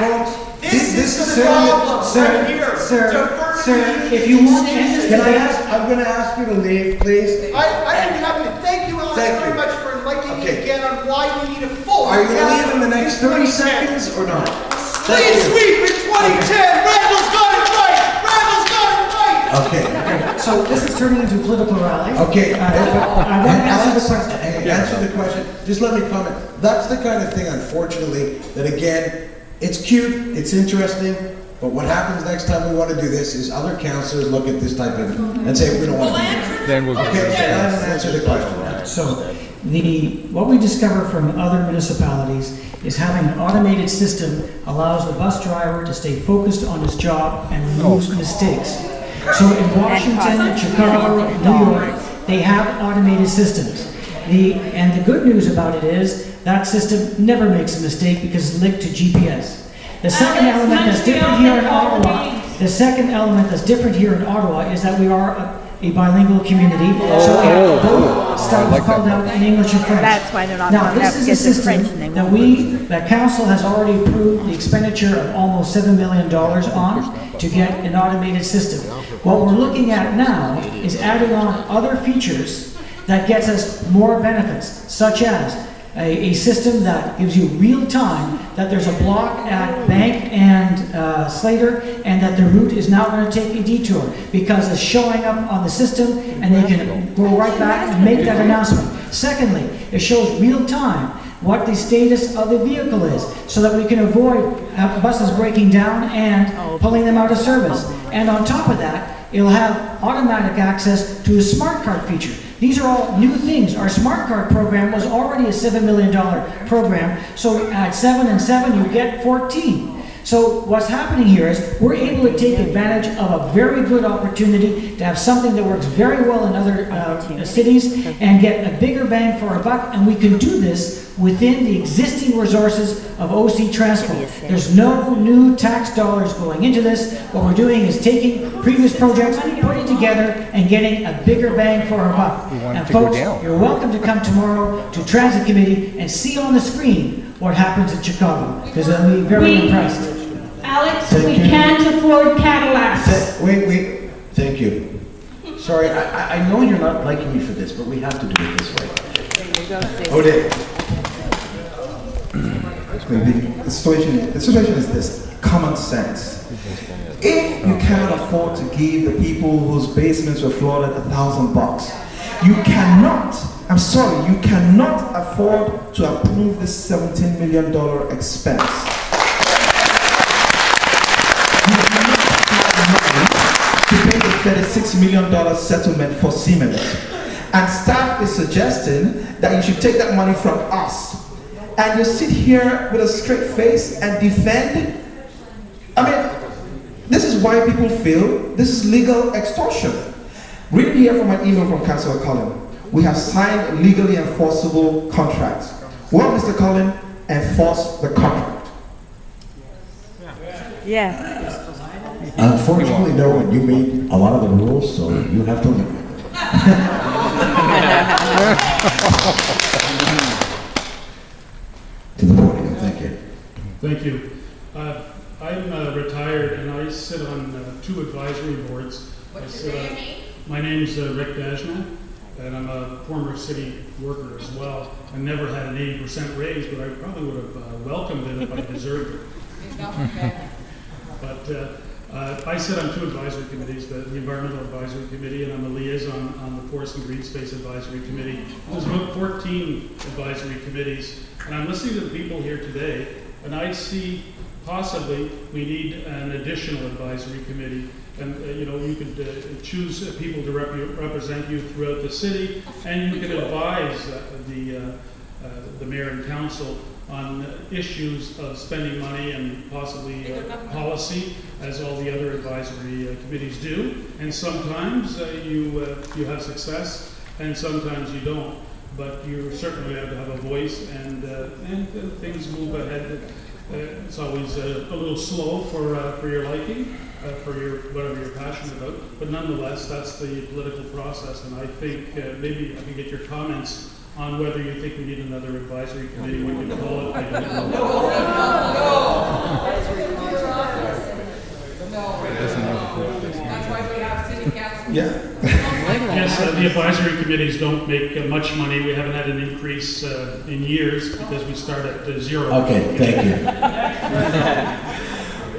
Folks, this is the problem right here. Sir, if you want to end this debate, I'm going to ask you to leave, please. I didn't have to. Thank you, Alex, very much for enlightening me again on why we need a full. Are you going to leave in the next 30 seconds or not? Clean sweep in 2010. Randall's got it right. Randall's got it right. Okay. so this is turning into a political rally. Okay. I want to answer the question. Answer the question. Just let me comment. That's the kind of thing, unfortunately, that again, it's cute, it's interesting, but what happens next time we want to do this is other councillors look at this type of and say we don't want to do it. Then we'll answer the question. So, what we discover from other municipalities is having an automated system allows the bus driver to stay focused on his job and removes mistakes. So in Washington, Chicago, New York, they have automated systems. And the good news about it is that system never makes a mistake because it's linked to GPS. The second element that's different here in Ottawa, is that we are a bilingual community, so both stuff is called out in English and French. That's why they're not now, this is a system that council has already approved the expenditure of almost $7 million on to get an automated system. What we're looking at now is adding on other features that gets us more benefits, such as a system that gives you real time that there's a block at Bank and Slater and that the route is now going to take a detour because it's showing up on the system and they can go right back and make that announcement. Secondly, it shows real time what the status of the vehicle is so that we can avoid buses breaking down and pulling them out of service. And on top of that, it'll have automatic access to a smart card feature. These are all new things. Our smart card program was already a $7 million program, so at 7 and 7 you get 14. So what's happening here is we're able to take advantage of a very good opportunity to have something that works very well in other cities and get a bigger bang for our buck, and we can do this within the existing resources of OC Transport. There's no new tax dollars going into this. What we're doing is taking previous projects, putting together, and getting a bigger bang for our buck. And folks, you're welcome to come tomorrow to Transit Committee and see on the screen what happens in Chicago, because they'll be very impressed. Alex, we can't afford Cadillacs. Wait. Thank you. Sorry, I know you're not liking me for this, but we have to do it this way. Ode. The situation is this: common sense. If you cannot afford to give the people whose basements were flooded $1,000, you cannot. I'm sorry, you cannot afford to approve this $17 million expense. You cannot have the money to pay the $36 million settlement for Siemens. And staff is suggesting that you should take that money from us. And you sit here with a straight face and defend? I mean, this is why people feel this is legal extortion. Read here from an email from Councillor Cullen. We have signed legally enforceable contracts. Will Mr. Cullen enforce the contract? Yeah. Unfortunately, no, and you made a lot of the rules, so you have to live with it. To the podium, thank you. Thank you. I'm retired and I sit on 2 advisory boards. What's your name? My name's Rick Dajna, and I'm a former city worker as well. I never had an 80% raise, but I probably would have welcomed it if I deserved it. But I sit on 2 advisory committees, the Environmental Advisory Committee, and I'm a liaison on the Forest and Green Space Advisory Committee. There's about 14 advisory committees, and I'm listening to the people here today, and I see possibly we need an additional advisory committee. And you know, you could choose people to represent you throughout the city, and you could advise the mayor and council on issues of spending money and possibly policy, as all the other advisory committees do. And sometimes you have success, and sometimes you don't. But you certainly have to have a voice, and things move ahead. It's always a little slow for your liking, for whatever you're passionate about. But nonetheless, that's the political process. And I think maybe I can get your comments on whether you think we need another advisory committee. We can call it. I don't know. The advisory committees don't make much money. We haven't had an increase in years because we start at zero. Okay, thank you.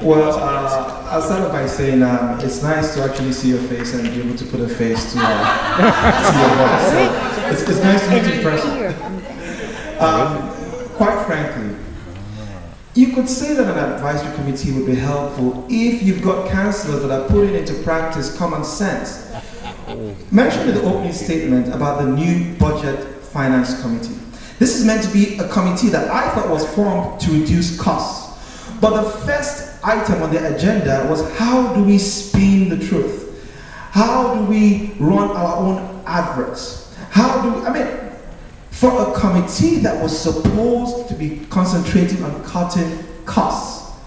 Well, I'll start off by saying it's nice to actually see your face and be able to put a face to your voice. So it's nice to meet you in person. Quite frankly, you could say that an advisory committee would be helpful if you've got councillors that are putting into practice common sense. Mentioned in the opening statement about the new budget finance committee. This is meant to be a committee that I thought was formed to reduce costs. But the first item on the agenda was, how do we spin the truth? How do we run our own adverts? For a committee that was supposed to be concentrating on cutting costs.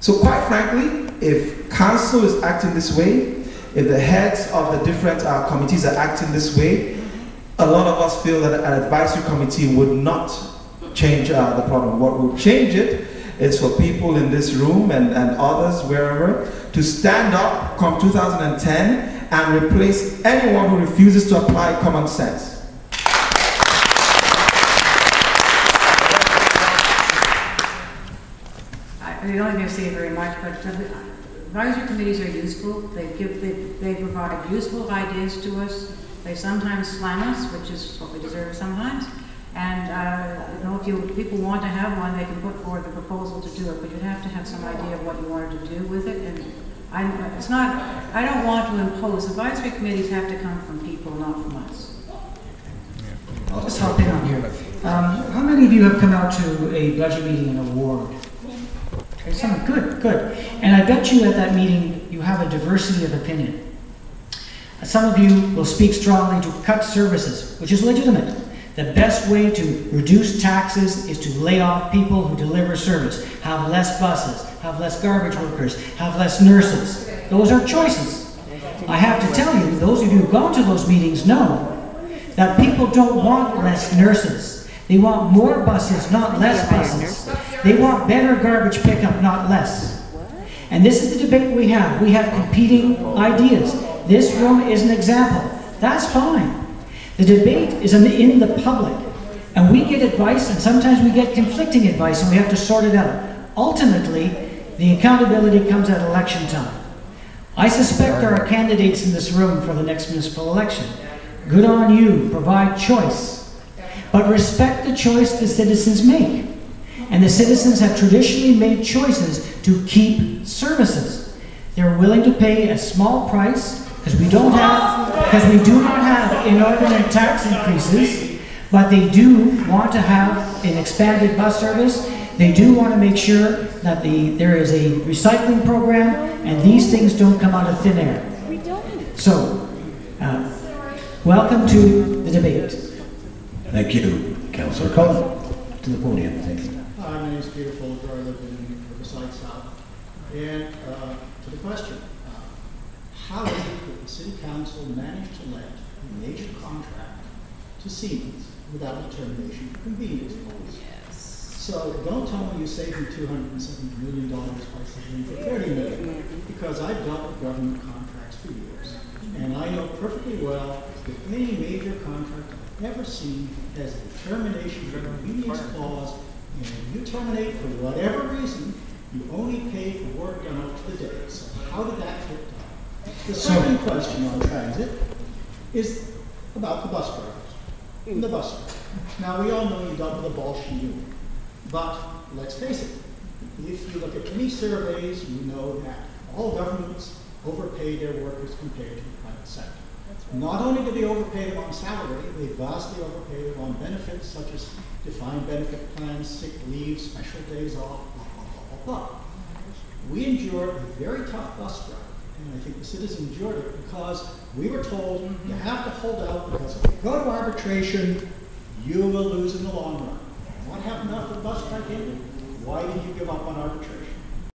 So quite frankly, if council is acting this way, if the heads of the different committees are acting this way, a lot of us feel that an advisory committee would not change the problem. What will change it is for people in this room and others wherever to stand up come 2010 and replace anyone who refuses to apply common sense. I don't think I say very much, but advisory committees are useful. They provide useful ideas to us. They sometimes slam us, which is what we deserve sometimes. And if people want to have one, they can put forward the proposal to do it, but you'd have to have some idea of what you wanted to do with it. And I don't want to impose. Advisory committees have to come from people, not from us. I'll just hop in on here. How many of you have come out to a budget meeting in a ward? Okay, some good. And I bet you at that meeting you have a diversity of opinion. Some of you will speak strongly to cut services, which is legitimate. The best way to reduce taxes is to lay off people who deliver service, have less buses, have less garbage workers, have less nurses. Those are choices. I have to tell you, those of you who've gone to those meetings know that people don't want less nurses. They want more buses, not less buses. They want better garbage pickup, not less. And this is the debate we have. We have competing ideas. This room is an example. That's fine. The debate is in the public, and we get advice, and sometimes we get conflicting advice, and we have to sort it out. Ultimately, the accountability comes at election time. I suspect there are candidates in this room for the next municipal election. Good on you, provide choice. But respect the choice the citizens make. And the citizens have traditionally made choices to keep services. They're willing to pay a small price because we do not have inordinate tax increases, but they do want to have an expanded bus service. They do want to make sure that there is a recycling program, and these things don't come out of thin air. So, welcome to the debate. Thank you. Councillor Cullen, to the podium. Thank you. Hi, my name is Peter Folger. I live in Riverside South. And to the question, how is it that the City Council managed to let a major contract to Siemens without a termination for convenience clause? Yes. So don't tell me you saved me $270 million by settling for $30 million, because I've dealt with government contracts for years. And I know perfectly well that any major contract I've ever seen has a termination for convenience clause, and when you terminate for whatever reason, you only pay for work done up to the day. So how did that get done? The second question on transit is about the bus drivers and the bus drivers. Now, we all know you dealt with a Bolshevik union, but let's face it, if you look at any surveys, you know that all governments overpay their workers compared to the private sector. Not only do they overpay them on salary, they vastly overpay them on benefits such as defined benefit plans, sick leave, special days off, blah, blah, blah, blah, blah. We endured a very tough bus strike. And I think the citizens endured it because we were told you have to hold out, because if you go to arbitration, you will lose in the long run. And what happened after the bus strike ended? Why did you give up on arbitration?